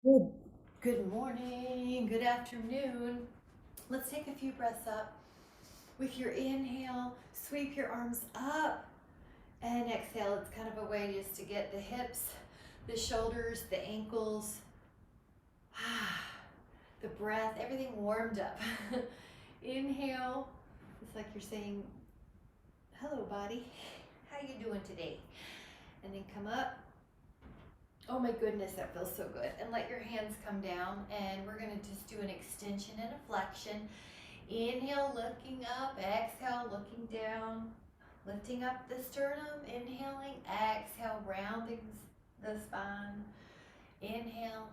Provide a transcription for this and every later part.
Good, good morning, good afternoon. Let's take a few breaths up. With your inhale, sweep your arms up, and exhale. It's kind of a way just to get the hips, the shoulders, the ankles, the breath, everything warmed up. Inhale. It's like you're saying, hello body, how you doing today? And then come up. Oh my goodness, that feels so good. And let your hands come down, and we're gonna just do an extension and a flexion. Inhale, looking up, exhale, looking down, lifting up the sternum, inhaling, exhale, rounding the spine. Inhale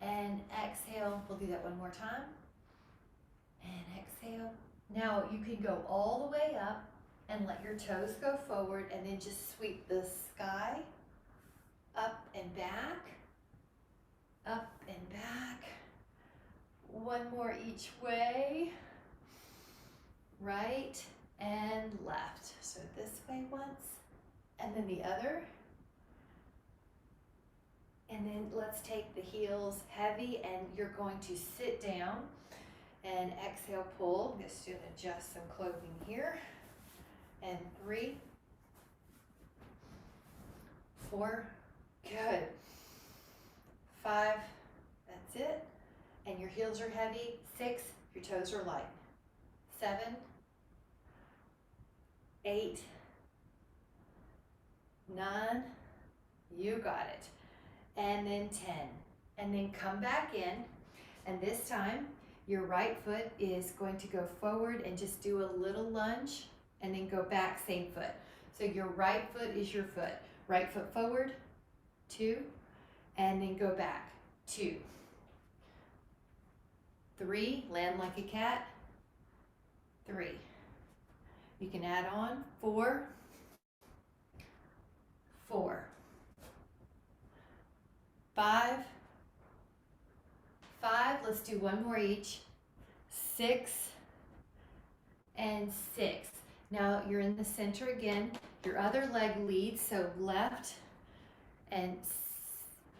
and exhale. We'll do that one more time. And exhale. Now you can go all the way up and let your toes go forward, and then just sweep the sky up and back, up and back. One more each way, right and left. So this way once, and then the other. And then let's take the heels heavy, and you're going to sit down and exhale, pull. I'm just going to adjust some clothing here. And 3, 4, good. 5, that's it. And your heels are heavy. 6, your toes are light. 7, 8, 9, you got it. And then 10. And then come back in, and this time your right foot is going to go forward and just do a little lunge, and then go back, same foot. So your right foot is your foot. Right foot forward, 2, and then go back, 2. 3, land like a cat, 3. You can add on, 4, 4. 5, 5, let's do one more each, 6, and 6. Now you're in the center again, your other leg leads, so left, and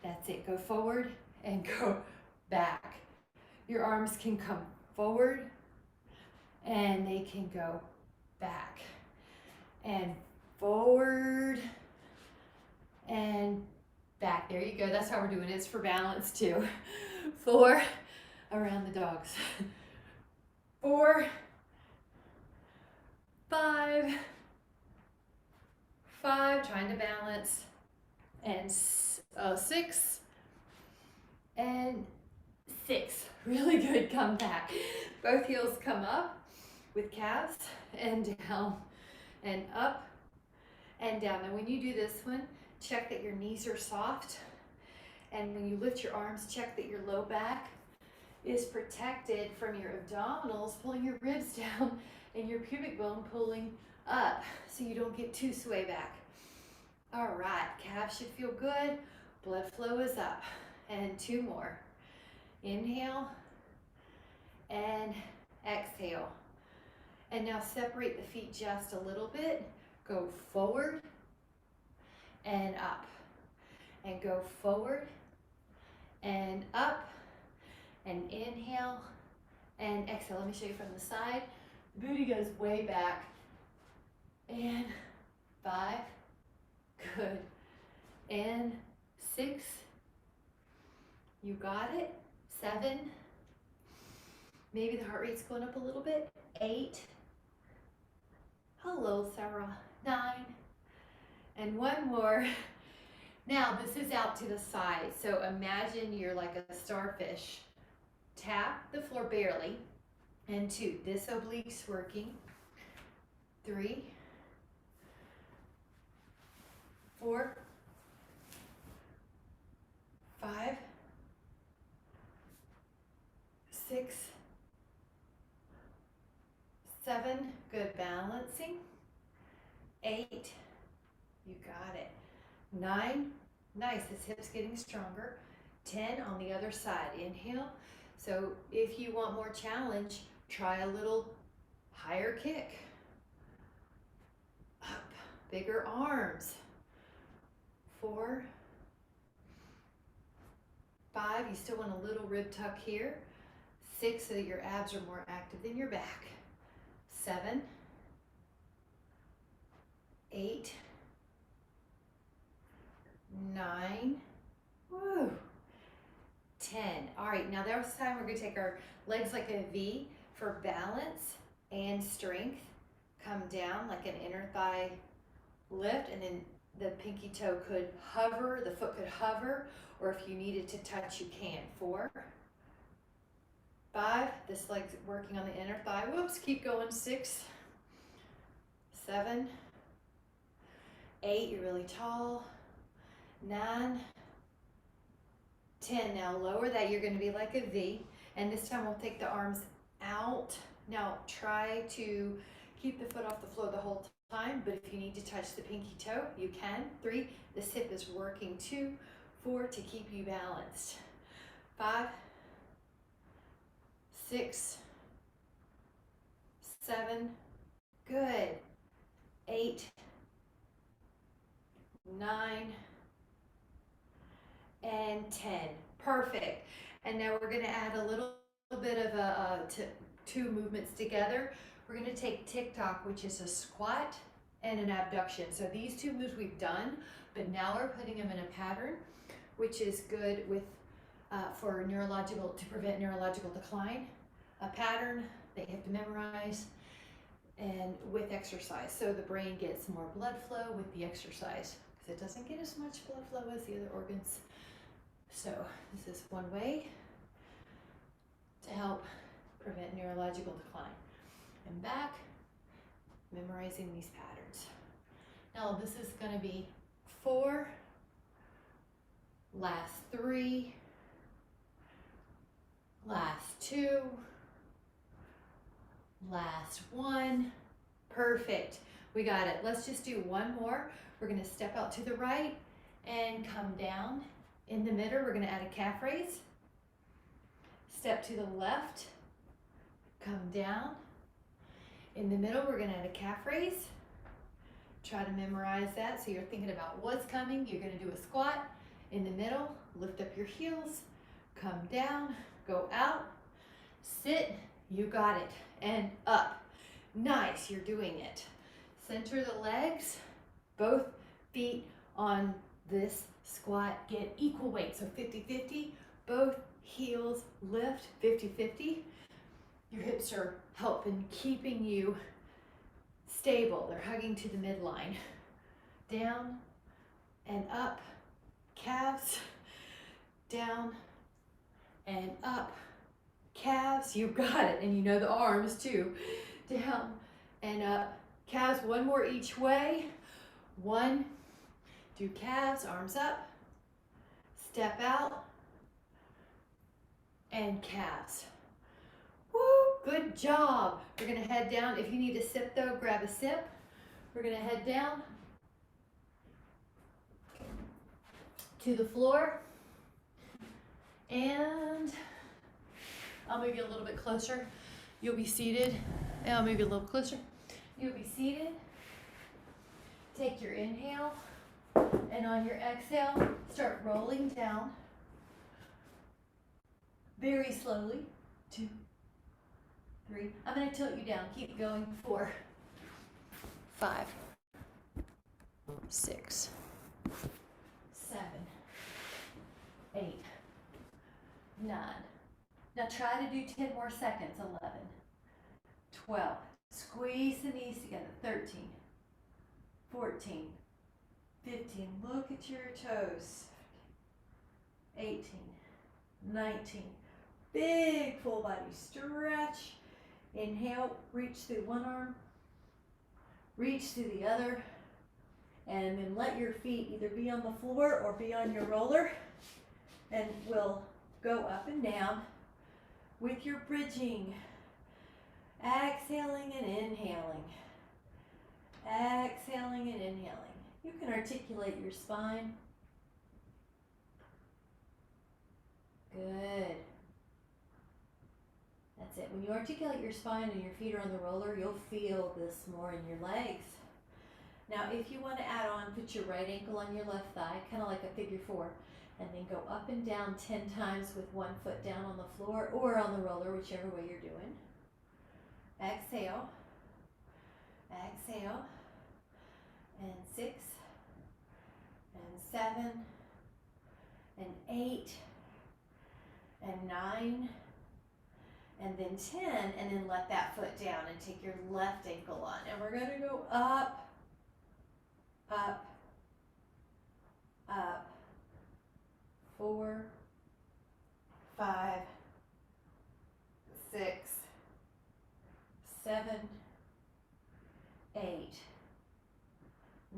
that's it, go forward and go back. Your arms can come forward, and they can go back, and forward, and back. There you go. That's how we're doing it. It's for balance too. 4, around the dogs. 4, 5, 5, trying to balance, and 6, and 6. Really good. Come back. Both heels come up with calves, and down, and up, and down. Now when you do this one, check that your knees are soft, and when you lift your arms, check that your low back is protected from your abdominals, pulling your ribs down, and your pubic bone pulling up, so you don't get too sway back. All right, calves should feel good. Blood flow is up. And 2 more. Inhale and exhale. And now separate the feet just a little bit. Go forward and up, and go forward and up, and inhale and exhale. Let me show you from the side. The booty goes way back, and 5, good, and 6, you got it. 7, maybe the heart rate's going up a little bit. 8, hello Sarah. 9, and 1 more. Now this is out to the side, so imagine you're like a starfish. Tap the floor barely, and 2, this oblique's working. 3, 4, 5, 6, 7, good, balancing. 8, you got it. 9, nice, this hip's getting stronger. 10 on the other side, inhale. So if you want more challenge, try a little higher kick. Up, bigger arms. 4, 5, you still want a little rib tuck here. 6, so that your abs are more active than your back. 7, 8, 9, woo, 10. All right, now this time we're gonna take our legs like a V for balance and strength. Come down like an inner thigh lift, and then the pinky toe could hover, the foot could hover, or if you needed to touch, you can. 4, 5, this leg's working on the inner thigh. Whoops, keep going. 6, 7, 8, you're really tall. 9, 10. Now lower that, you're gonna be like a V, and this time we'll take the arms out. Now try to keep the foot off the floor the whole time, but if you need to touch the pinky toe, you can. 3, this hip is working. 2, 4, to keep you balanced. 5, 6, 7, good. 8, 9, and 10. Perfect. And now we're going to add a little bit of two movements together. We're going to take TikTok, which is a squat and an abduction. So these two moves we've done, but now we're putting them in a pattern, which is good with to prevent neurological decline. A pattern that you have to memorize, and with exercise, so the brain gets more blood flow with the exercise, because it doesn't get as much blood flow as the other organs. So this is one way to help prevent neurological decline. And back, memorizing these patterns. Now this is going to be 4, last 3, last 2, last 1. Perfect. We got it. Let's just do one more. We're going to step out to the right and come down. In the middle, we're going to add a calf raise. Step to the left, come down. In the middle, we're going to add a calf raise. Try to memorize that so you're thinking about what's coming. You're going to do a squat. In the middle, lift up your heels, come down, go out, sit, you got it, and up. Nice, you're doing it. Center the legs, both feet on this squat, get equal weight, so 50-50, both heels lift 50-50. Your hips are helping keeping you stable. They're hugging to the midline. Down and up, calves, down and up, calves, you got it, and you know the arms too. Down and up, calves, one more each way. 1, do calves, arms up, step out, and calves. Woo, good job. We're gonna head down. If you need a sip though, grab a sip. We're gonna head down to the floor, and I'll move you a little bit closer. You'll be seated, and I'll move you a little closer. You'll be seated. Take your inhale, and on your exhale, start rolling down very slowly. 2, 3. I'm going to tilt you down. Keep going. 4, 5, 6, 7, 8, 9. Now try to do 10 more seconds. 11, 12. Squeeze the knees together. 13, 14, 15. Look at your toes. 18, 19. Big full body stretch. Inhale, reach through one arm, reach through the other, and then let your feet either be on the floor or be on your roller, and we'll go up and down with your bridging. Exhaling and inhaling. Exhaling and inhaling. You can articulate your spine. Good. That's it. When you articulate your spine and your feet are on the roller, you'll feel this more in your legs. Now, if you want to add on, put your right ankle on your left thigh, kind of like a figure 4. and then go up and down 10 times with one foot down on the floor or on the roller, whichever way you're doing. Exhale, exhale, and 6, and 7, and 8, and 9, and then 10, and then let that foot down and take your left ankle on. And we're gonna go up, up, up, 4, 5, 6, 7, 8,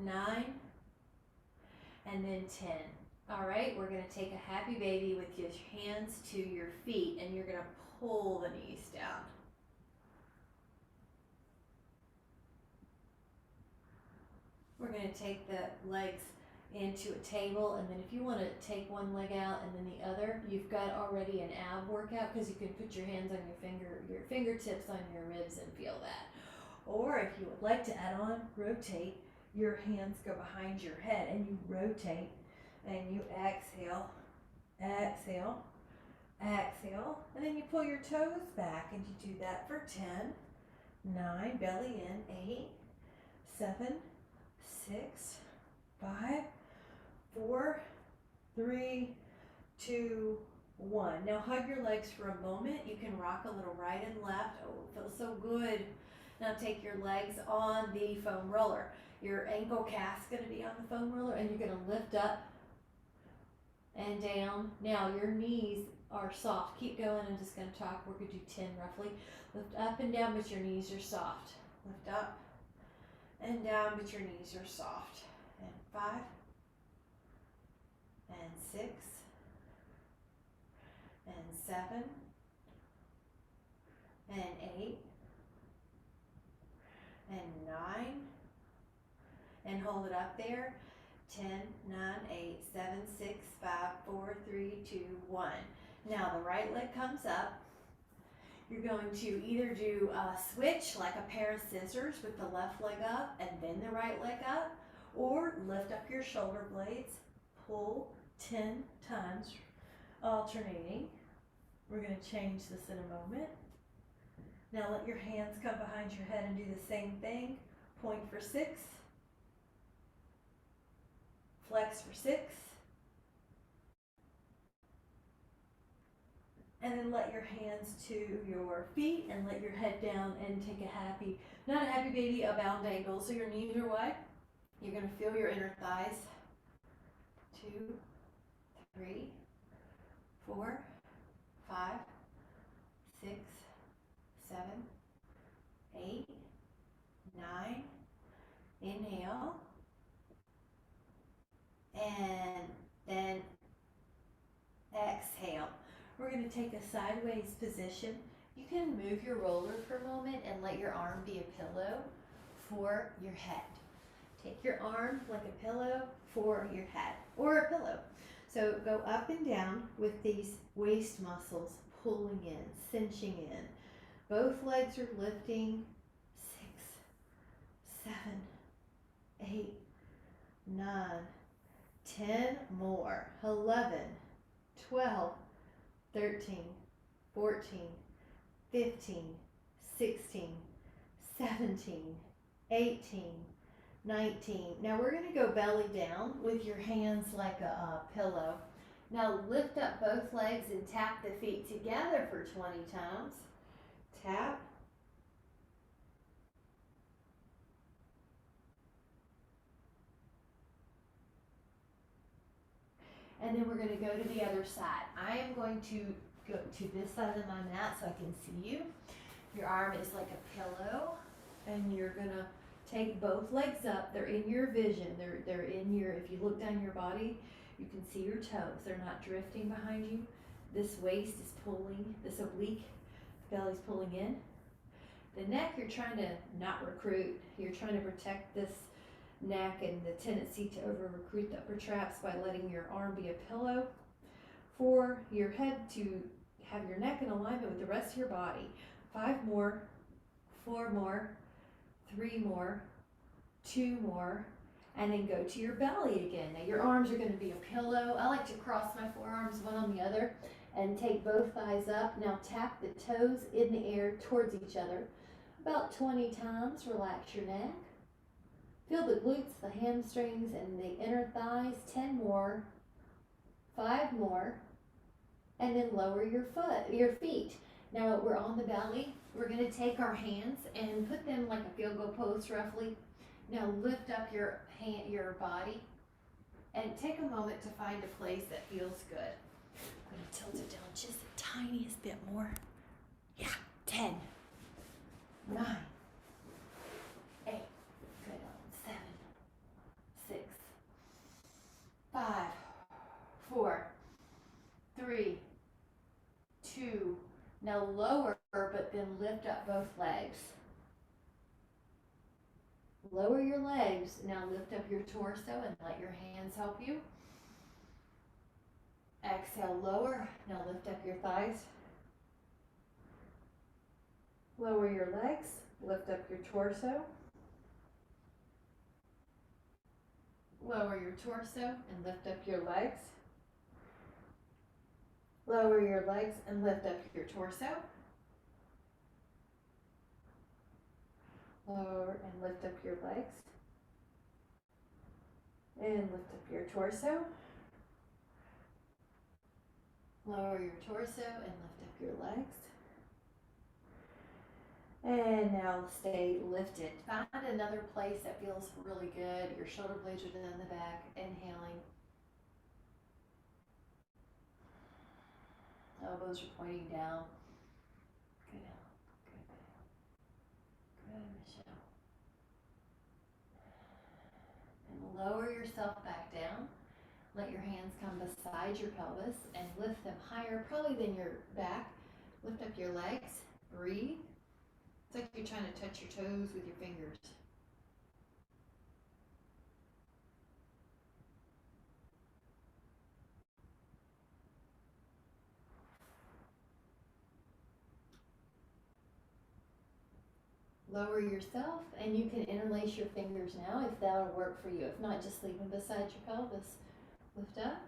9, and then 10. All right, we're gonna take a happy baby with your hands to your feet, and you're gonna pull the knees down. We're gonna take the legs into a table, and then if you want to take one leg out and then the other, you've got already an ab workout because you can put your hands on your fingertips on your ribs and feel that. Or if you would like to add on, rotate, your hands go behind your head and you rotate and you exhale, exhale, exhale, and then you pull your toes back, and you do that for 10, 9, belly in, 8, 7, 6, 5, 4, 3, 2, 1. Now hug your legs for a moment. You can rock a little right and left. Oh, it feels so good. Now take your legs on the foam roller. Your ankle cast's going to be on the foam roller, and you're going to lift up and down. Now your knees are soft. Keep going. I'm just going to talk. We're going to do 10 roughly. Lift up and down, but your knees are soft. Lift up and down, but your knees are soft. And 5, and 6, and 7, and 8, and 9, and hold it up there. 10, 9, 8, 7, 6, 5, 4, 3, 2, 1. Now the right leg comes up. You're going to either do a switch like a pair of scissors with the left leg up and then the right leg up, or lift up your shoulder blades, pull 10 times, alternating. We're going to change this in a moment. Now let your hands come behind your head and do the same thing. Point for 6, flex for 6, and then let your hands to your feet and let your head down and take a happy, not a happy baby, a bound angle. So your knees are wide. You're going to feel your inner thighs. 2, 3, 4, 5, 6, 7, 8, 9. Inhale. And then exhale. We're going to take a sideways position. You can move your roller for a moment and let your arm be a pillow for your head. Take your arm like a pillow for your head, or a pillow. So go up and down with these waist muscles pulling in, cinching in. Both legs are lifting. 6, 7, 8, 9, 10 more. 11, 12, 13, 14, 15, 16, 17, 18, 19. Now we're going to go belly down with your hands like a pillow. Now lift up both legs and tap the feet together for 20 times. Tap. And then we're going to go to the other side. I am going to go to this side of my mat so I can see you. Your arm is like a pillow, and you're going to take both legs up. They're in your vision. They're in your, if you look down your body, you can see your toes. They're not drifting behind you. This waist is pulling, this oblique, the belly's pulling in. The neck, you're trying to not recruit. You're trying to protect this neck and the tendency to over-recruit the upper traps by letting your arm be a pillow. For your head to have your neck in alignment with the rest of your body. 5 more, 4 more, 3 more, 2 more, And then go to your belly again. Now your arms are going to be a pillow. I like to cross my forearms one on the other and take both thighs up. Now tap the toes in the air towards each other. About 20 times. Relax your neck. Feel the glutes, the hamstrings, and the inner thighs. 10 more. 5 more. And then lower your feet. Now we're on the belly. We're going to take our hands and put them like a field goal post roughly. Now lift up your body and take a moment to find a place that feels good. I'm going to tilt it down just the tiniest bit more. Yeah, 10, 9, 8, good, 7, 6, 5, 4, 3, 2. Now lower, but then lift up both legs. Lower your legs. Now lift up your torso and let your hands help you. Exhale, lower. Now lift up your thighs. Lower your legs. Lift up your torso. Lower your torso and lift up your legs. Lower your legs and lift up your torso. Lower and lift up your legs. And lift up your torso. Lower your torso and lift up your legs. And now stay lifted. Find another place that feels really good. Your shoulder blades are in the back. Inhaling. Elbows are pointing down. Good. Good. Good, Michelle. And lower yourself back down. Let your hands come beside your pelvis and lift them higher, probably than your back. Lift up your legs. Breathe. It's like you're trying to touch your toes with your fingers. Lower yourself, and you can interlace your fingers now if that'll work for you. If not, just leave them beside your pelvis. Lift up.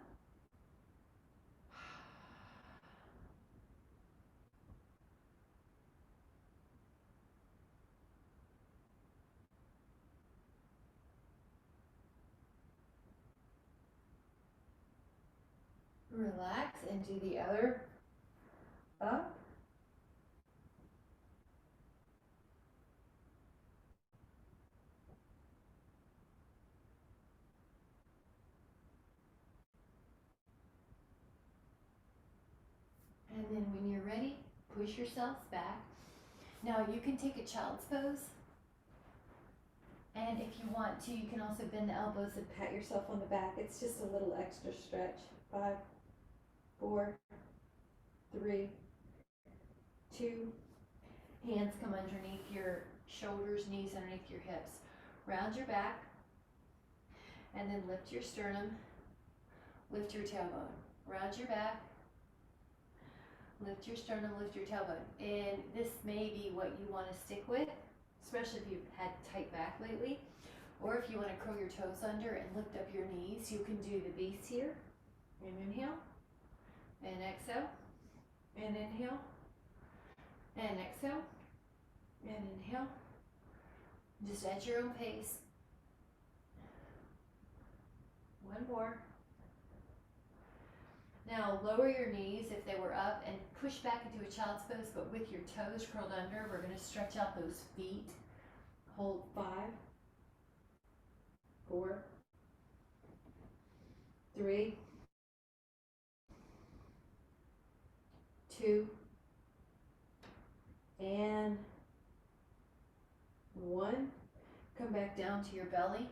Relax and do the other. Up. And then when you're ready, push yourselves back. Now you can take a child's pose. And if you want to, you can also bend the elbows and pat yourself on the back. It's just a little extra stretch. 5, 4, 3, 2. Hands come underneath your shoulders, knees underneath your hips. Round your back. And then lift your sternum. Lift your tailbone. Round your back. Lift your sternum, lift your tailbone. And this may be what you want to stick with, especially if you've had tight back lately. Or if you want to curl your toes under and lift up your knees, you can do the beast here. And inhale. And exhale. And inhale. And exhale. And inhale. Just at your own pace. One more. Now lower your knees if they were up and push back into a child's pose, but with your toes curled under. We're going to stretch out those feet. Hold 5, 4, 3, 2, and 1. Come back down to your belly.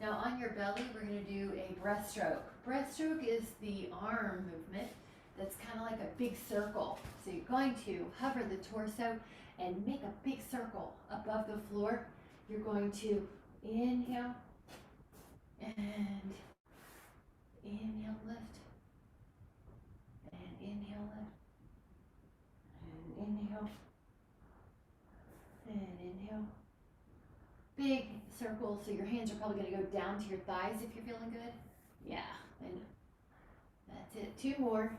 Now on your belly, we're going to do a breaststroke. Breaststroke is the arm movement that's kind of like a big circle. So you're going to hover the torso and make a big circle above the floor. You're going to inhale and inhale, lift, and inhale, lift, and inhale, and inhale. big circle, so your hands are probably going to go down to your thighs if you're feeling good. Yeah, and that's it. 2 more.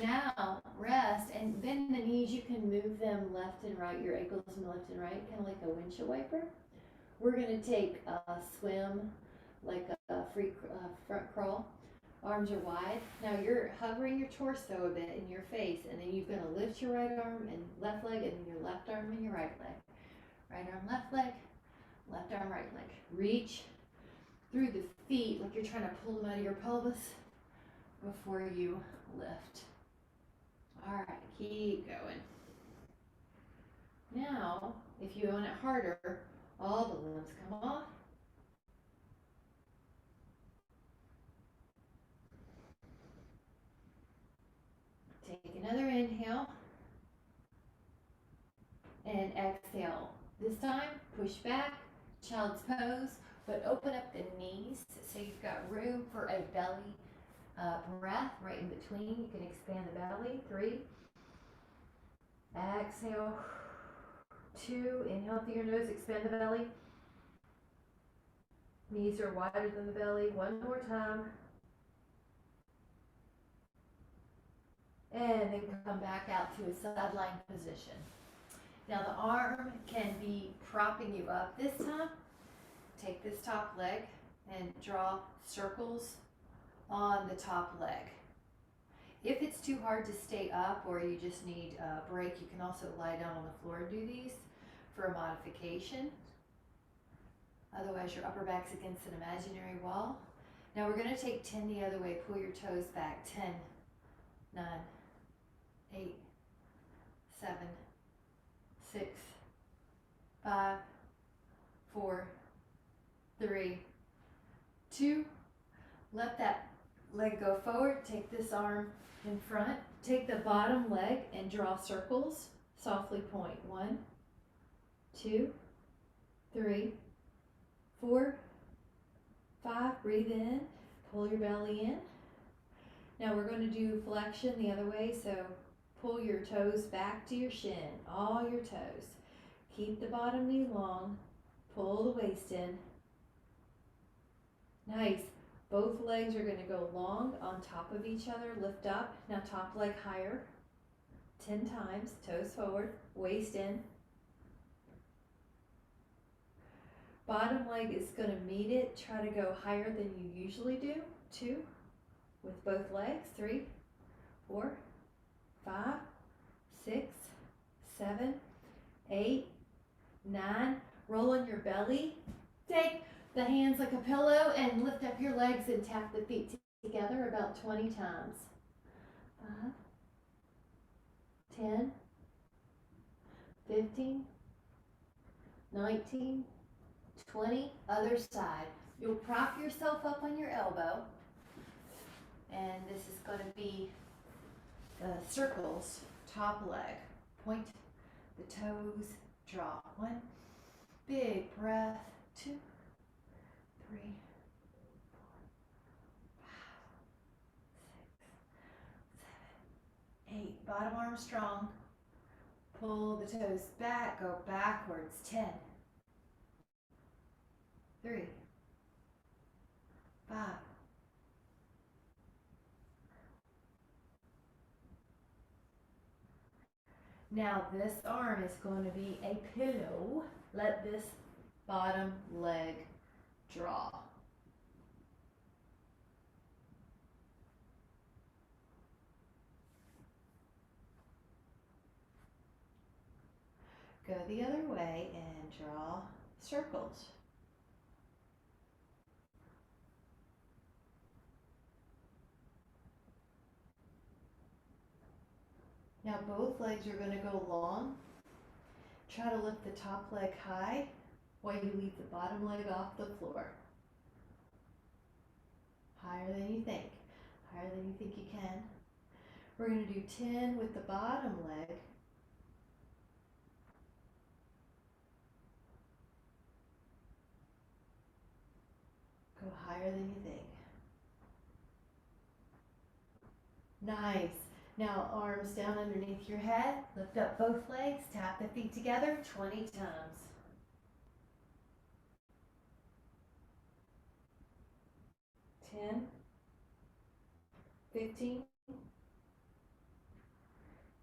Now, rest and bend the knees. You can move them left and right, your ankles from left and right, kind of like a windshield wiper. We're going to take a swim, like a free front crawl. Arms are wide. Now you're hovering your torso a bit in your face, and then you're going to lift your right arm and left leg, and then your left arm and your right leg. Right arm, left leg, left arm, right leg. Reach through the feet like you're trying to pull them out of your pelvis before you lift. All right, keep going. Now, if you want it harder, all the limbs come off. Take another inhale and exhale. This time, push back, child's pose, but open up the knees so you've got room for a belly breath right in between. You can expand the belly. 3. Exhale. 2. Inhale through your nose, expand the belly. Knees are wider than the belly. 1 more time. And then come back out to a sideline position. Now the arm can be propping you up. This time, take this top leg and draw circles on the top leg. If it's too hard to stay up or you just need a break, you can also lie down on the floor and do these for a modification. Otherwise, your upper back's against an imaginary wall. Now we're going to take 10 the other way. Pull your toes back. 10, 9, 8, 7, 6, 5, 4, 3, 2. Let that leg go forward. Take this arm in front. Take the bottom leg and draw circles. Softly point. 1, 2, 3, 4, 5. Breathe in. Pull your belly in. Now we're going to do flexion the other way. So pull your toes back to your shin. All your toes. Keep the bottom knee long. Pull the waist in. Nice. Both legs are going to go long on top of each other. Lift up. Now top leg higher. 10 times. Toes forward. Waist in. Bottom leg is going to meet it. Try to go higher than you usually do. 2. With both legs. 3, 4, 5, 6, 7, 8, 9. Roll on your belly. Take the hands like a pillow and lift up your legs and tap the feet together about 20 times. 5, 10, 15, 19, 20. Other side. You'll prop yourself up on your elbow. And this is going to be the circles, top leg. Point the toes, draw. 1. Big breath. 2, 3, 4, 5, 6, 7, 8. Bottom arm strong. Pull the toes back, go backwards. 10, 3, 5. Now this arm is going to be a pillow. Let this bottom leg draw. Go the other way and draw circles. Now both legs are going to go long. Try to lift the top leg high while you leave the bottom leg off the floor. Higher than you think. Higher than you think you can. We're going to do 10 with the bottom leg. Go higher than you think. Nice. Now arms down underneath your head, lift up both legs, tap the feet together 20 times. 10, 15,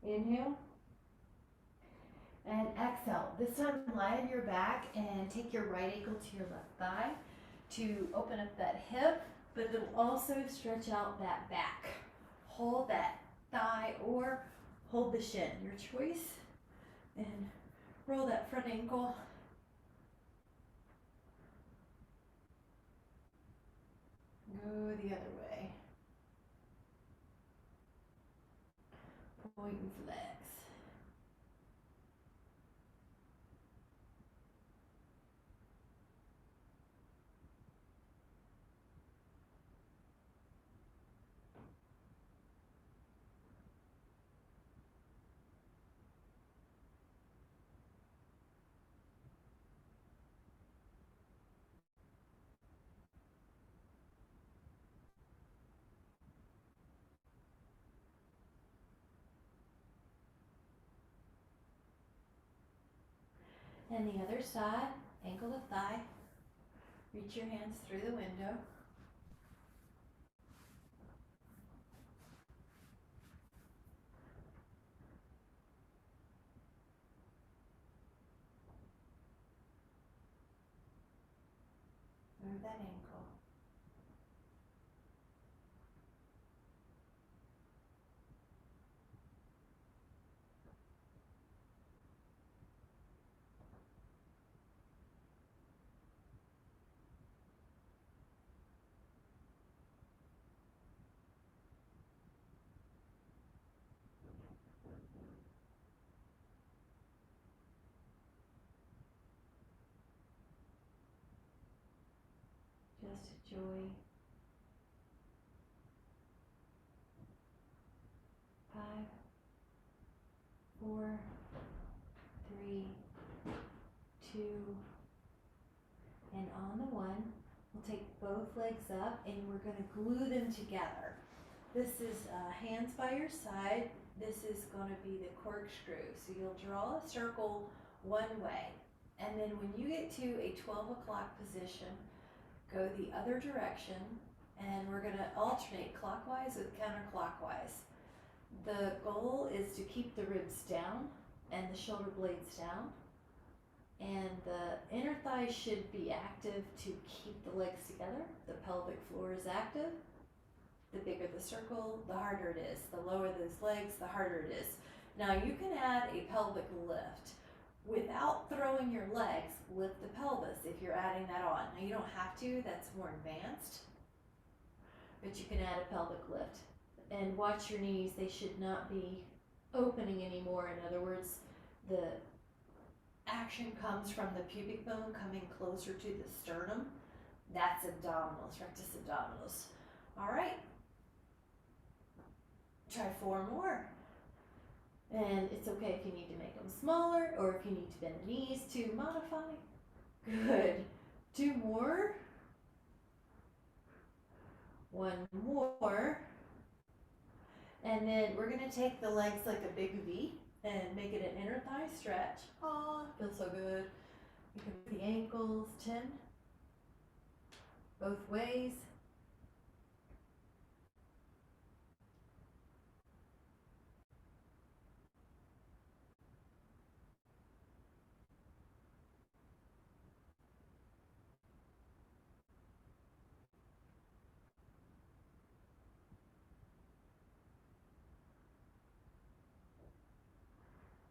inhale, and exhale. This time lie on your back and take your right ankle to your left thigh to open up that hip, but it'll also stretch out that back. Hold that thigh or hold the shin, your choice, and roll that front ankle. Go the other way. Point and flex. And the other side, ankle to thigh. Reach your hands through the window. Move that ankle. Just enjoy. 5, 4, 3, 2, and on the 1, we'll take both legs up and we're going to glue them together. This is hands by your side. This is going to be the corkscrew. So you'll draw a circle one way, and then when you get to a 12 o'clock position, go the other direction, and we're going to alternate clockwise with counterclockwise. The goal is to keep the ribs down and the shoulder blades down, and the inner thigh should be active to keep the legs together. The pelvic floor is active. The bigger the circle, the harder it is. The lower those legs, the harder it is. Now you can add a pelvic lift. Without throwing your legs, lift the pelvis if you're adding that on. Now you don't have to, that's more advanced, but you can add a pelvic lift. And watch your knees, they should not be opening anymore. In other words, the action comes from the pubic bone coming closer to the sternum. That's abdominals, rectus abdominals. All right, try 4 more. And it's okay if you need to make them smaller or if you need to bend the knees to modify. Good. 2 more. 1 more. And then we're going to take the legs like a big V and make it an inner thigh stretch. Oh, feels so good. You can move the ankles 10 both ways.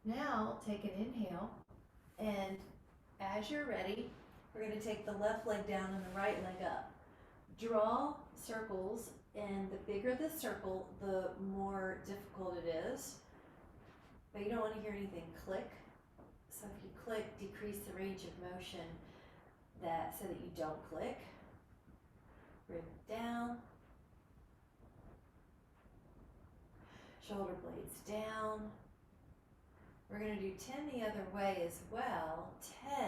Now take an inhale, and as you're ready, we're going to take the left leg down and the right leg up. Draw circles, and the bigger the circle, the more difficult it is. But you don't want to hear anything click. So if you click, decrease the range of motion so that you don't click. Rib down. Shoulder blades down. We're going to do 10 the other way as well. 10,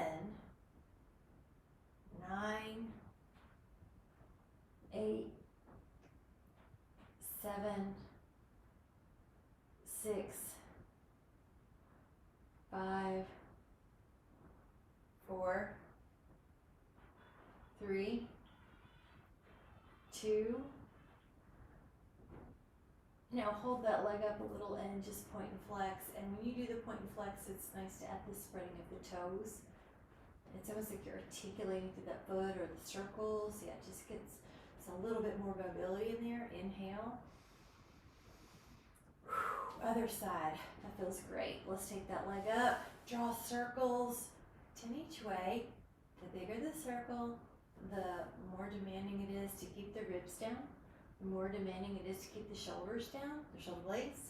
9, 8, 7, 6, 5, 4, 3, 2. Now hold that leg up a little and just point and flex. And when you do the point and flex, it's nice to add the spreading of the toes. It's almost like you're articulating through that foot or the circles. Yeah, it just gets a little bit more mobility in there. Inhale. Other side. That feels great. Let's take that leg up. Draw circles 10 each way. The bigger the circle, the more demanding it is to keep the ribs down. The more demanding it is to keep the shoulders down, the shoulder blades.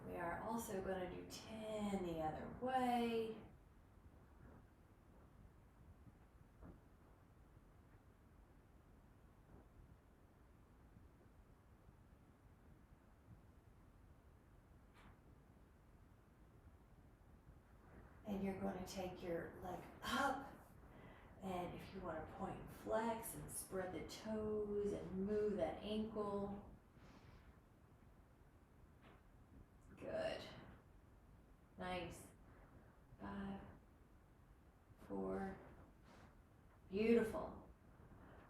We are also going to do 10 the other way. And you're going to take your leg up. And if you want to point and flex and spread the toes and move that ankle. Good. Nice. 5, 4. Beautiful.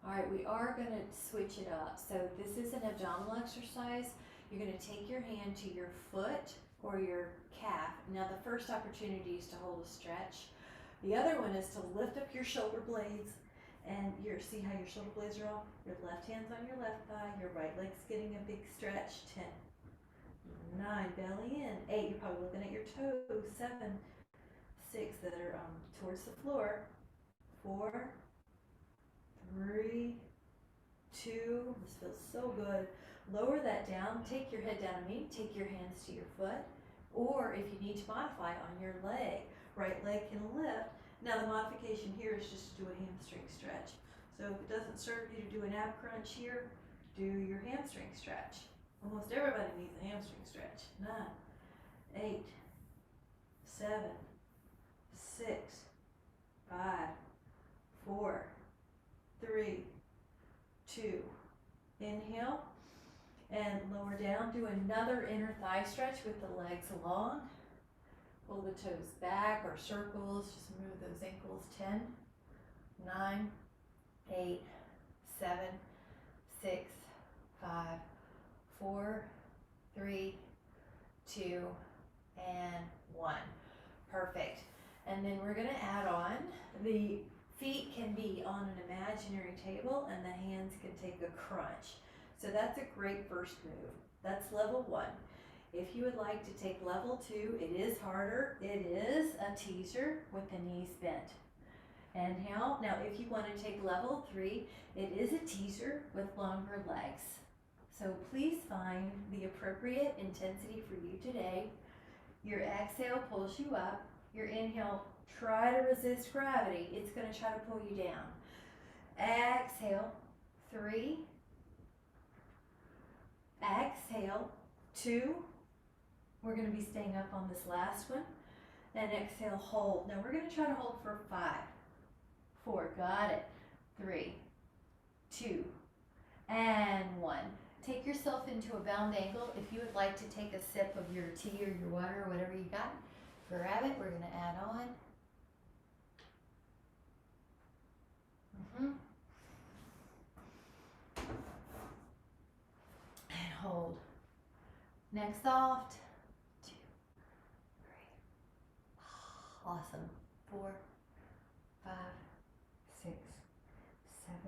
All right, we are going to switch it up. So this is an abdominal exercise. You're going to take your hand to your foot or your calf. Now the first opportunity is to hold a stretch. The other one is to lift up your shoulder blades, and see how your shoulder blades are off? Your left hand's on your left thigh, your right leg's getting a big stretch. 10, 9, belly in. 8, you're probably looking at your toes. 7, 6 that are towards the floor. 4, 3, 2, this feels so good. Lower that down, take your head down to me, take your hands to your foot, or if you need to modify on your leg. Right leg can lift. Now the modification here is just to do a hamstring stretch. So if it doesn't serve you to do an ab crunch here, do your hamstring stretch. Almost everybody needs a hamstring stretch. 9, 8, 7, 6, 5, 4, 3, 2. Inhale and lower down. Do another inner thigh stretch with the legs long. Pull the toes back or circles, just move those ankles. 10, 9, 8, 7, 6, 5, 4, 3, 2, and 1. Perfect. And then we're going to add on, the feet can be on an imaginary table and the hands can take a crunch. So that's a great first move. That's level 1. If you would like to take level 2, it is harder. It is a teaser with the knees bent. Inhale. Now if you want to take level 3, it is a teaser with longer legs. So please find the appropriate intensity for you today. Your exhale pulls you up. Your inhale, try to resist gravity. It's going to try to pull you down. Exhale, 3. Exhale, 2. We're going to be staying up on this last one. And exhale, hold. Now we're going to try to hold for 5, 4. Got it. 3, 2, and 1. Take yourself into a bound angle. If you would like to take a sip of your tea or your water or whatever you got, grab it. We're going to add on. And hold. Next soft. 2, 3. Awesome. 4, 5, 6, 7,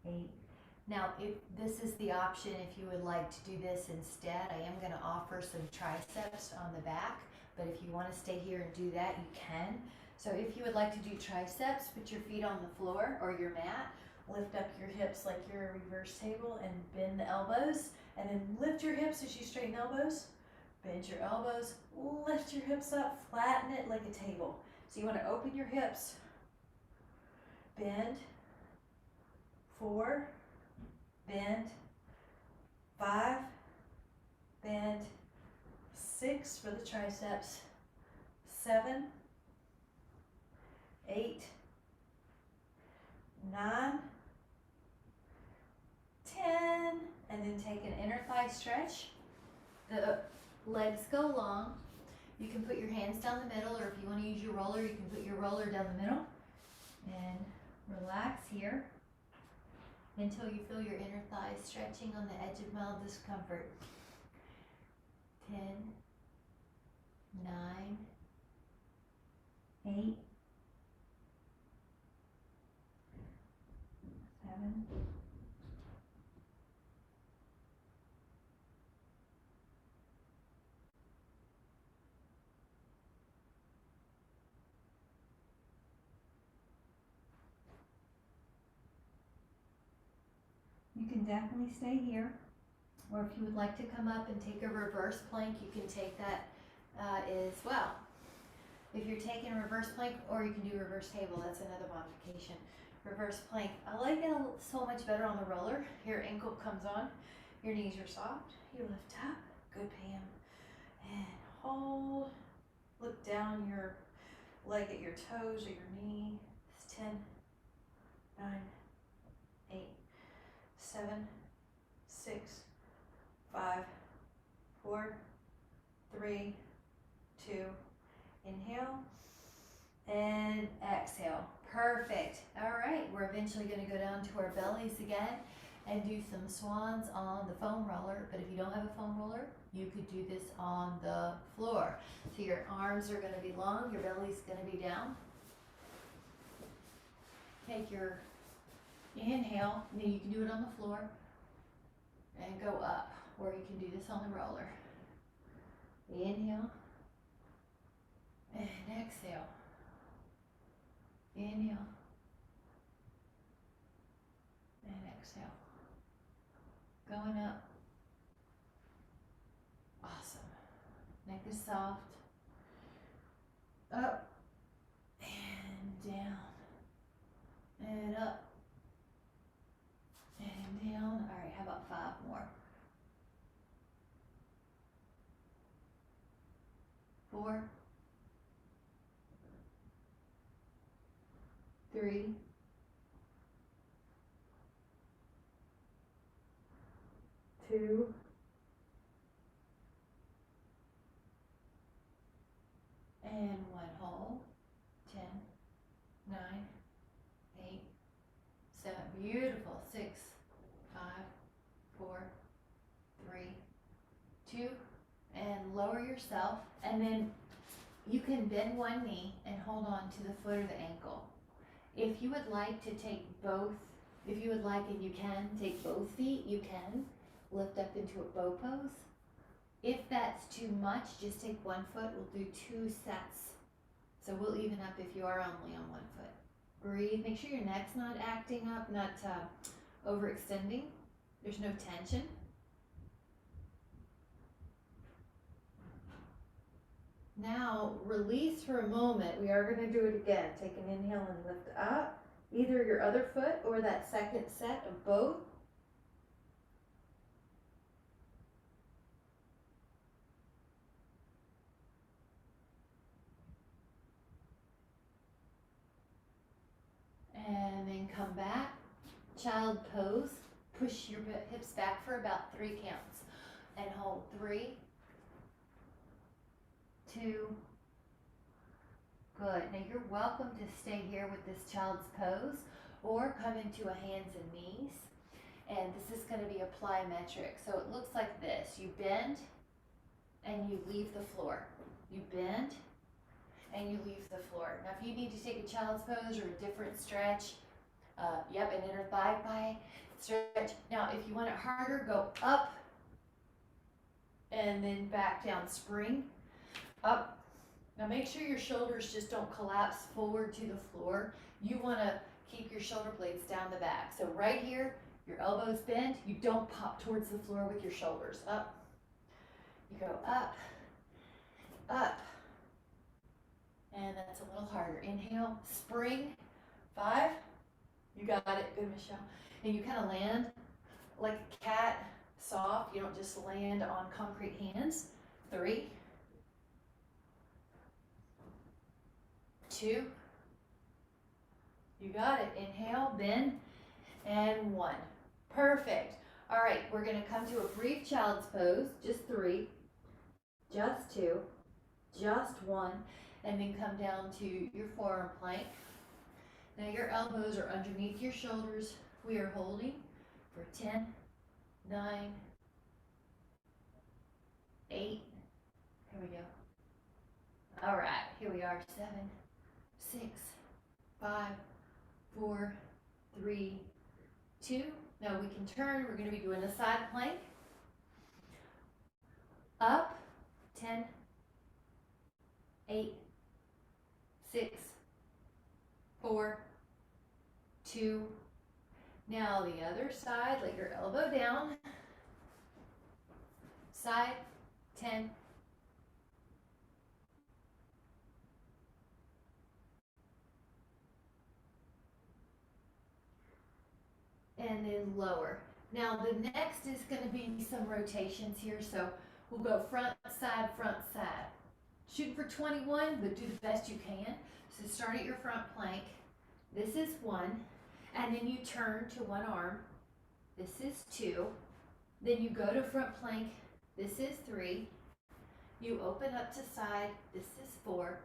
8. Now, if this is the option, if you would like to do this instead, I am going to offer some triceps on the back, but if you want to stay here and do that, you can. So if you would like to do triceps, put your feet on the floor or your mat, lift up your hips like you're a reverse table and bend the elbows, and then lift your hips as you straighten elbows, bend your elbows, lift your hips up, flatten it like a table. So you want to open your hips, bend, 4, bend, 5, bend, 6 for the triceps, 7, 8, 9, 10, stretch. The legs go long. You can put your hands down the middle, or if you want to use your roller, you can put your roller down the middle. And relax here until you feel your inner thighs stretching on the edge of mild discomfort. 10, 9, 8, 7, 6. You can definitely stay here, or if you would like to come up and take a reverse plank, you can take that as well. If you're taking a reverse plank, or you can do reverse table, that's another modification. Reverse plank, I like it so much better on the roller. Your ankle comes on, your knees are soft, you lift up, good Pam, and hold, look down your leg at your toes or your knee. It's 10, 9, 8, 7, 6, 5, 4, 3, 2, inhale and exhale. Perfect. All right, we're eventually going to go down to our bellies again and do some swans on the foam roller. But if you don't have a foam roller, you could do this on the floor. So your arms are going to be long, your belly's going to be down. Take your inhale, and then you can do it on the floor and go up, or you can do this on the roller. Inhale and exhale. Inhale and exhale. Going up. Awesome. Neck is soft. Up and down. And up and down. All right, how about 5 more? 4, 3, 2, and 1. Hold. 10, 9, 8, 7. Beautiful. 6, 5, 4, 3, 2, and lower yourself, and then you can bend one knee and hold on to the foot or the ankle. If you would like to take both, if you would like and you can take both feet, you can lift up into a bow pose. If that's too much, just take one foot. We'll do 2 sets. So we'll even up if you are only on one foot. Breathe. Make sure your neck's not acting up, not overextending. There's no tension. Now, release for a moment. We are going to do it again. Take an inhale and lift up, either your other foot or that second set of both. And then come back. Child pose. Push your hips back for about 3 counts. And hold 3, 2, good. Now you're welcome to stay here with this child's pose or come into a hands and knees. And this is going to be a plyometric. So it looks like this. You bend and you leave the floor. You bend and you leave the floor. Now if you need to take a child's pose or a different stretch, an inner thigh stretch. Now if you want it harder, go up and then back down. Spring. Up. Now make sure your shoulders just don't collapse forward to the floor. You want to keep your shoulder blades down the back. So right here, your elbows bend. You don't pop towards the floor with your shoulders. Up. You go up, up. And that's a little harder. Inhale, spring. 5. You got it. Good, Michelle. And you kind of land like a cat, soft. You don't just land on concrete hands. 3, 2, you got it. Inhale, bend, and 1. Perfect. All right, we're gonna come to a brief child's pose, just 3, just 2, just 1, and then come down to your forearm plank. Now your elbows are underneath your shoulders. We are holding for 10, 9, 8, here we go. All right, here we are, 7, 6, 5, 4, 3, 2. Now we can turn, we're gonna be doing a side plank. Up, 10, 8, 6, 4, 2. Now the other side, let your elbow down. Side, 10. And then lower. Now the next is going to be some rotations here, so we'll go front, side, front, side. Shoot for 21, but do the best you can. So start at your front plank. This is 1, and then you turn to one arm. This is 2. Then you go to front plank. This is 3. You open up to side. This is 4.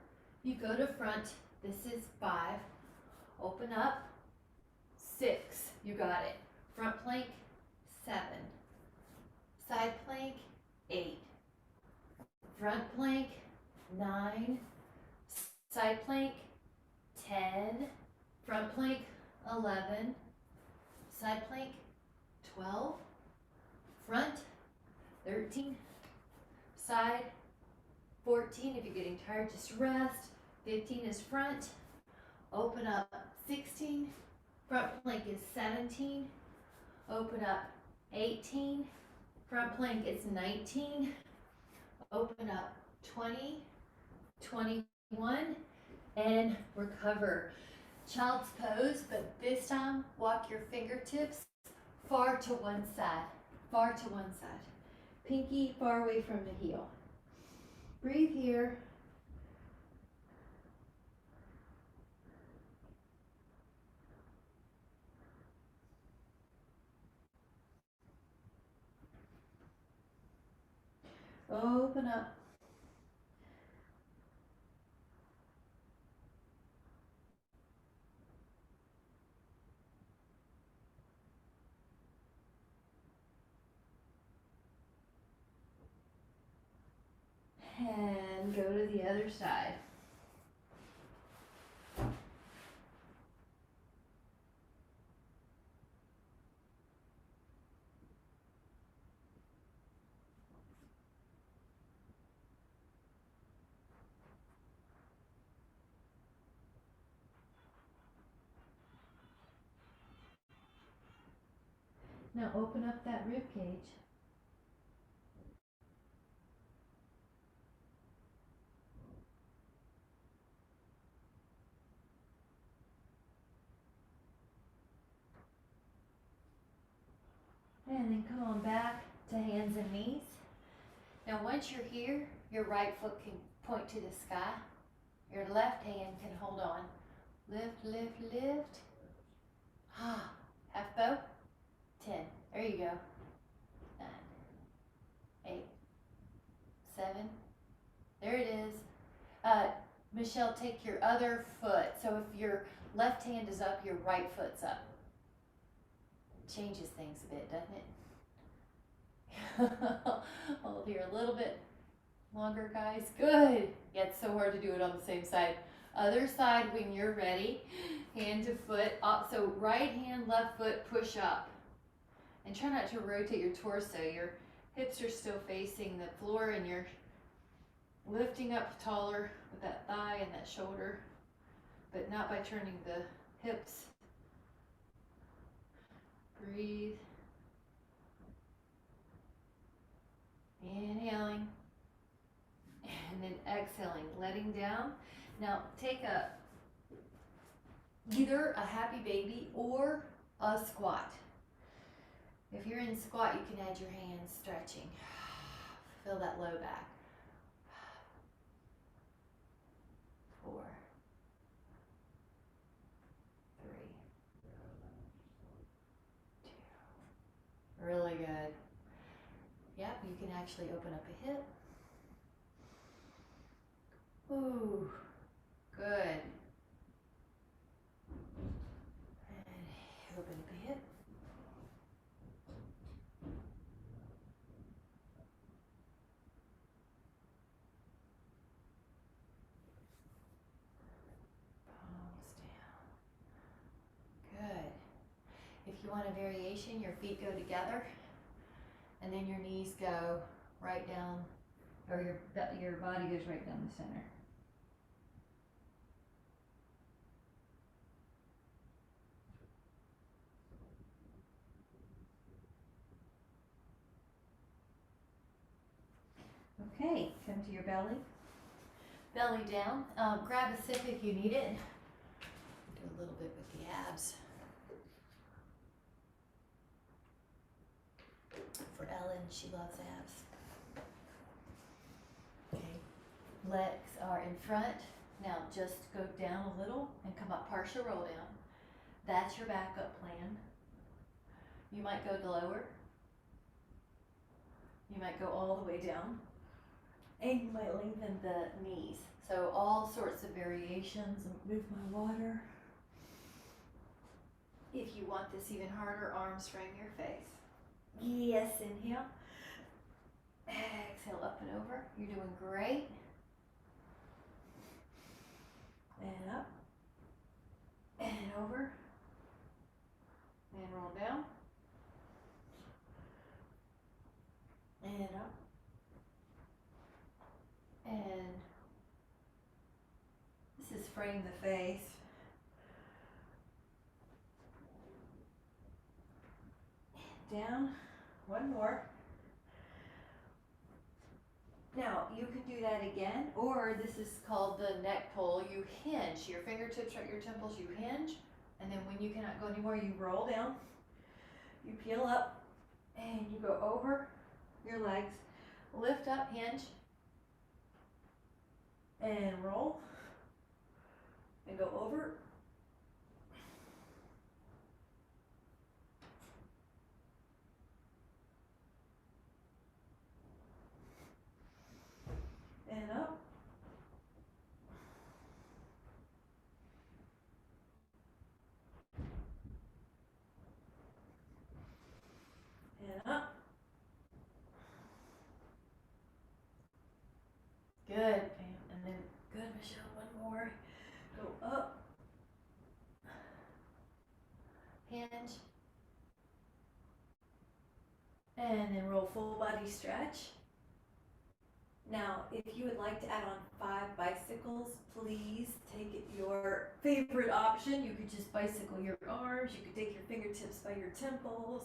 You go to front. This is 5. Open up. 6. You got it. Front plank, 7. Side plank, 8. Front plank, 9. Side plank, 10. Front plank, 11. Side plank, 12. Front, 13. Side, 14. If you're getting tired, just rest. 15 is front. Open up, 16. Front plank is 17. Open up, 18. Front plank is 19. Open up, 20, 21, and recover. Child's pose, but this time walk your fingertips far to one side. Far to one side. Pinky far away from the heel. Breathe here. Open up. And go to the other side. Now open up that rib cage. And then come on back to hands and knees. Now once you're here, your right foot can point to the sky. Your left hand can hold on. Lift, lift, lift. Ah, half bow. 10. There you go. 9, 8, 7. There it is. Michelle, take your other foot. So if your left hand is up, your right foot's up. Changes things a bit, doesn't it? Hold here a little bit longer, guys. Good. Yeah, it's so hard to do it on the same side. Other side when you're ready. Hand to foot up. So right hand, left foot, push up. And try not to rotate your torso. Your hips are still facing the floor and you're lifting up taller with that thigh and that shoulder, but not by turning the hips. Breathe. Inhaling. And then exhaling, letting down. Now take either a happy baby or a squat. If you're in squat, you can add your hands stretching. Feel that low back. 4, 3, 2. Really you can actually open up a hip. Ooh, good. And open up a hip. Palms down. Good. If you want a variation, your feet go together and then your knees go right down, or your body goes right down the center. Okay, come to your belly. Belly down. Grab a sip if you need it. Do a little bit with the abs. For Ellen, she loves abs. Okay, legs are in front. Now just go down a little and come up, partial roll down. That's your backup plan. You might go lower. You might go all the way down. And you might lengthen the knees. So all sorts of variations. Move my water. If you want this even harder, arms frame your face. Yes, inhale. Exhale, up and over. You're doing great. And up. And over. And roll down. And up. And this is frame the face. And down. One more. Now, you can do that again, or this is called the neck pull. You hinge. Your fingertips are at your temples, you hinge, and then when you cannot go anymore, you roll down. You peel up, and you go over your legs. Lift up, hinge, and roll, and go over. And up. And up. Good, Pam. And then, good, Michelle, one more. Go up. Hinge. And then roll full body stretch. Now, if you would like to add on 5 bicycles, please take your favorite option. You could just bicycle your arms. You could take your fingertips by your temples.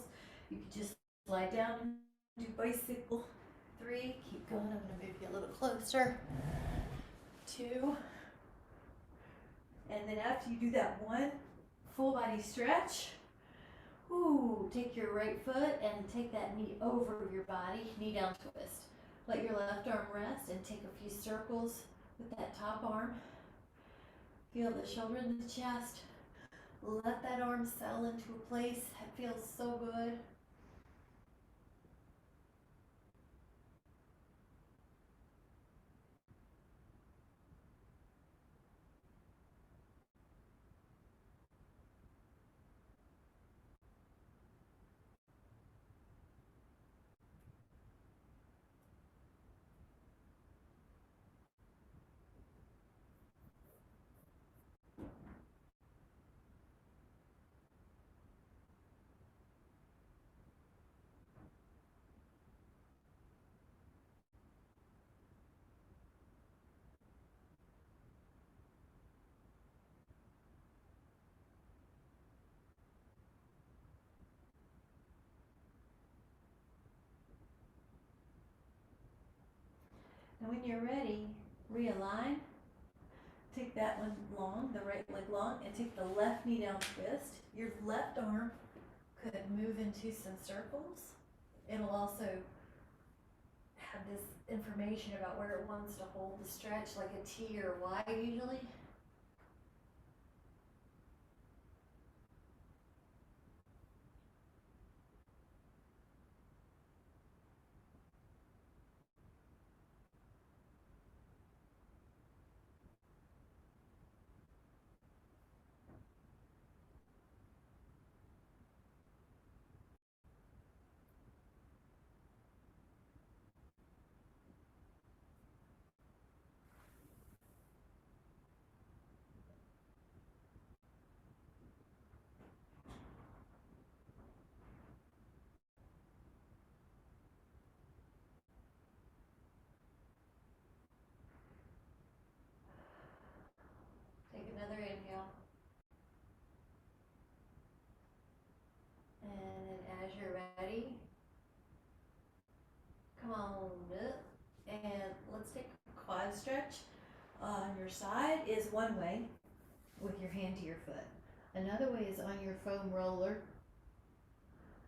You could just lie down and do bicycle. 3, keep going. I'm going to move you a little closer. 2. And then after you do that one full body stretch, ooh, take your right foot and take that knee over your body, knee down twist. Let your left arm rest and take a few circles with that top arm. Feel the shoulder and the chest. Let that arm settle into a place that feels so good. And when you're ready, realign. Take that one long, the right leg long, and take the left knee down twist. Your left arm could move into some circles. It'll also have this information about where it wants to hold the stretch, like a T or a Y usually. body. Come on up, and let's take a quad stretch. On your side is one way with your hand to your foot. Another way is on your foam roller,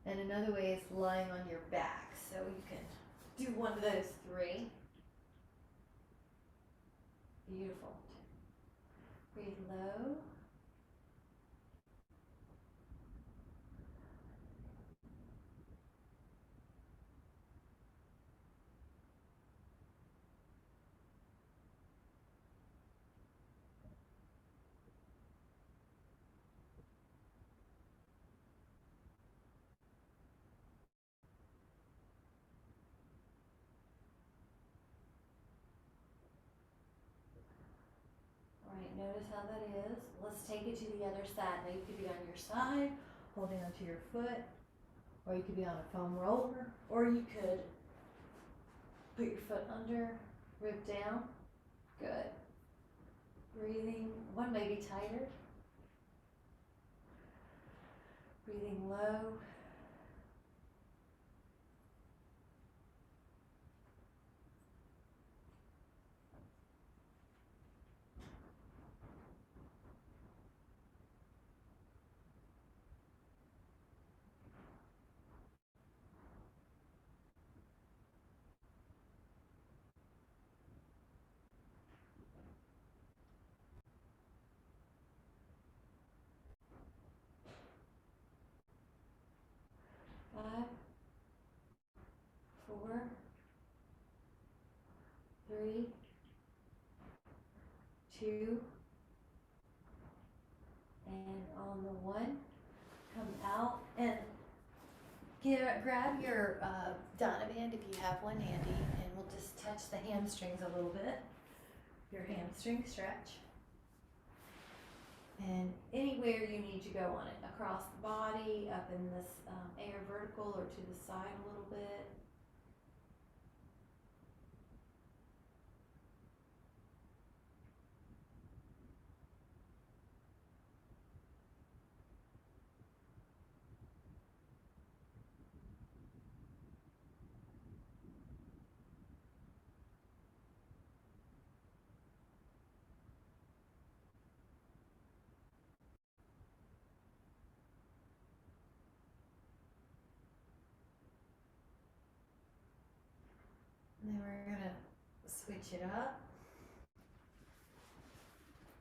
and another way is lying on your back. So you can do one of those three. Beautiful. Breathe low. 'Alright, notice how that is. Let's take it to the other side. Now you could be on your side, holding onto your foot, or you could be on a foam roller, or you could put your foot under, rib down. Good. Breathing, one may be tighter. Breathing low. Five, 4, 3, 2, and on the 1, come out and grab your Donovan if you have one handy, and we'll just touch the hamstrings a little bit. Your hamstring stretch. And anywhere you need to go on it, across the body, up in this air vertical, or to the side a little bit. And then we're going to switch it up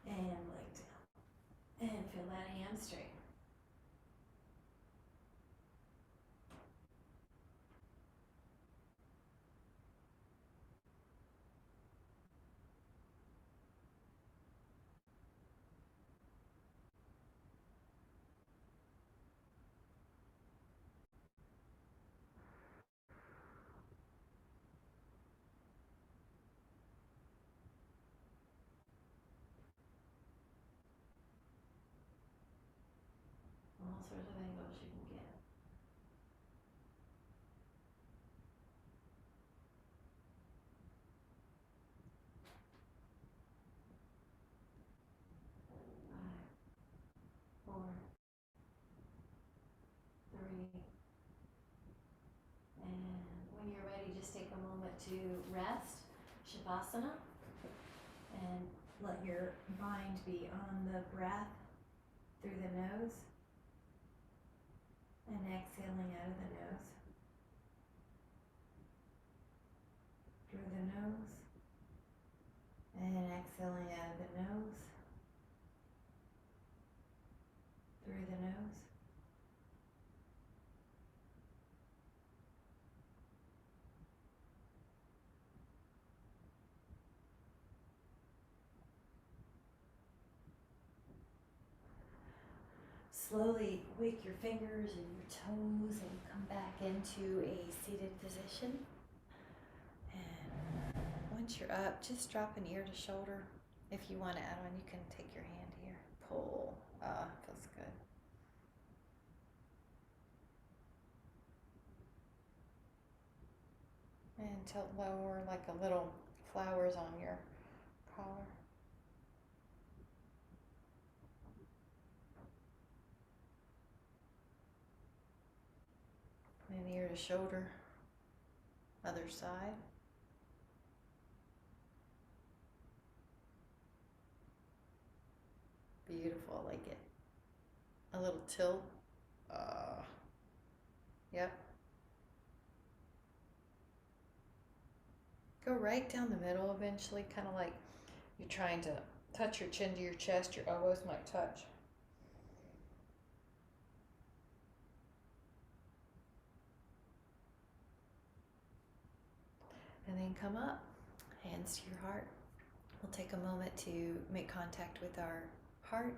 and leg down and feel that hamstring. All sorts of angles you can get. Five, 4, 3, and when you're ready, just take a moment to rest, Shavasana, and let your mind be on the breath through the nose and exhaling out of the nose, through the nose, and exhaling out of the nose, through the nose. Slowly wake your fingers and your toes and come back into a seated position. And once you're up, just drop an ear to shoulder. If you want to add on, you can take your hand here. Pull. Feels good. And tilt lower like a little flowers on your collar. And ear to shoulder. Other side. Beautiful, I like it. A little tilt. Yep. Go right down the middle eventually, kind of like you're trying to touch your chin to your chest, your elbows might touch. And then come up, hands to your heart. We'll take a moment to make contact with our heart.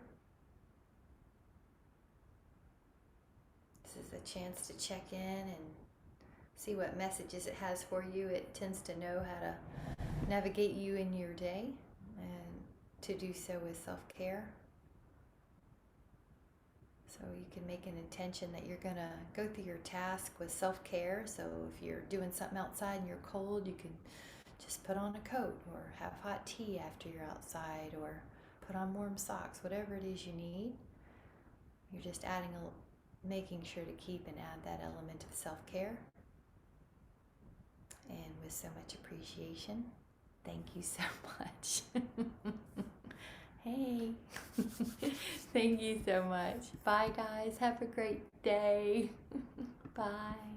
This is a chance to check in and see what messages it has for you. It tends to know how to navigate you in your day, and to do so with self-care. So you can make an intention that you're gonna go through your task with self-care. So if you're doing something outside and you're cold, you can just put on a coat or have hot tea after you're outside, or put on warm socks, whatever it is you need. You're just making sure to keep and add that element of self-care. And with so much appreciation, thank you so much. Hey, thank you so much. Bye guys, have a great day. Bye.